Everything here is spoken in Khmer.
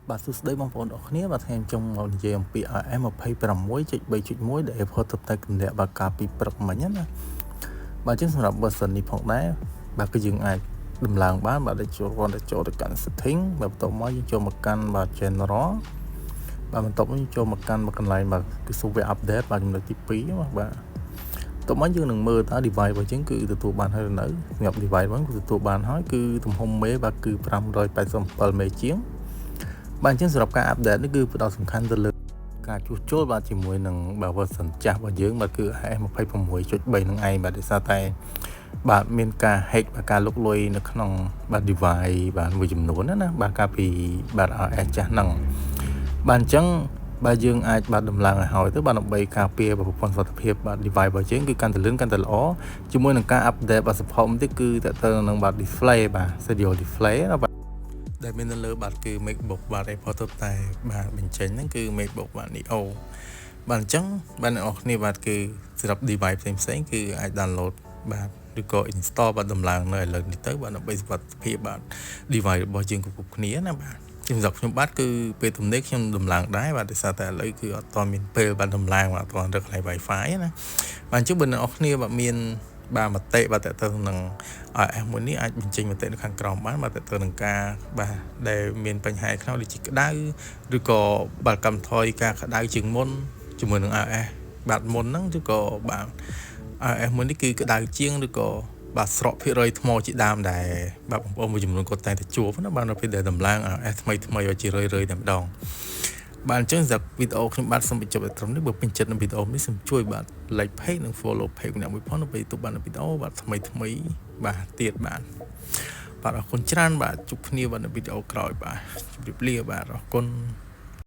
បាទសួស្តីបងប្អូនអរគ្នាបាទថ្ងៃខ្ញុំមកនិយាយអំពី RM26.3.1 ដែល Apple ទើបតែកម្លាក់បាទកាលពីព្រឹកមិញណាបាទអញ្ចឹងសម្រាប់ version នេះផងដែរបាទគឺយើងអាចដំឡើងបានបាទដែលចូលទៅកាន់ setting បាទបន្ទាប់មកយើងចូលមកកាន់បាទ general បាទបន្ទាប់មកយើងចូលមកកាន់កន្លែងបាទគឺ software update បាទចំណុចទី2បាទតោះមកយើងនឹងមើលតើ device របស់យើងគឺទទួលបានហើយឬនៅសម្រាប់ device របស់គឺទទួលបានហើយគឺទំហំមេបាទគឺ587មេជាងបាទអញ្ចឹងសម្រាប់ការ update នេះគឺផ្ដោតសំខាន់ទៅលើការជួសជុលបាទជាមួយនឹងបាទ version ចាស់របស់យើងបាទគឺ RM26.3 នឹងឯងបាទដោយសារតែបាទមានការ hack បាទការលុកលុយនៅក្នុងបាទ device បាទមួយចំនួនណាបាទកាលពីបាទ RS ចាស់ហ្នឹងបាទអញ្ចឹងបាទយើងអាចបាទដំឡើងឲ្យហើយទៅបាទដើម្បីការពារប្រព័ន្ធសុវត្ថិភាពបាទ device របស់យើងគឺកាន់តែលឿនកាន់តែល្អជាមួយនឹងការ update បាទ support បន្តិចគឺតើទៅនឹងបាទ display បាទ studio display ណាបាទដែលមាននៅលើបាទគឺ MacBook បាទ Apple ទៅតែបាទបញ្ចេញហ្នឹងគឺ MacBook បាទ Neo បាទអញ្ចឹងបាទអ្នកនរគ្នាបាទគឺសម្រាប់ device ផ្សេងៗគឺអាច download បាទឬក៏ install បាទដំឡើងនៅឥឡូវនេះទៅបាទដើម្បីសុវត្ថិភាពបាទ device របស់យើងគ្រប់គ្នាណាបាទសម្រាប់ខ្ញុំបាទគឺពេលទំនេរខ្ញុំដំឡើងដែរបាទដោយសារតែឥឡូវគឺអត់ទាន់មានពេលបាទដំឡើងបាទអត់ទាន់រកកន្លែង Wi-Fi ណាបាទអញ្ចឹងបើអ្នកនរគ្នាបាទមានបាទមតិបាទតើទៅនឹង RS មួយនេះអាចបញ្ចេញមតិនៅខាងក្រោមបានបាទតើទៅនឹងការបាទដែលមានបញ្ហាក្នុងដូចជាក្តៅឬក៏បាទកម្មថយការក្តៅជាងមុនជាមួយនឹង RS បាទមុនហ្នឹងឬក៏បាទ RS មួយនេះគឺក្តៅជាងឬក៏បាទស្រកភាគរយថ្មជាដើមដែរបាទបងប្អូនមួយចំនួនគាត់តែជួបណាបាទនៅពេលដែលដំឡើង RS ថ្មីជារឿយៗតែម្ដងបាទអញ្ចឹងសម្រាប់វីដេអូខ្ញុំបាទសូមបញ្ចប់ត្រឹមនេះបើពេញចិត្តនឹងវីដេអូនេះសូមជួយបាទ like page និង follow page អ្នកមួយផងដើម្បីទទួលបានវីដេអូបាទថ្មីបាទទៀតបាទអរគុណច្រើនបាទជួបគ្នាបាទនៅវីដេអូក្រោយបាទជម្រាបលាបាទអរគុណ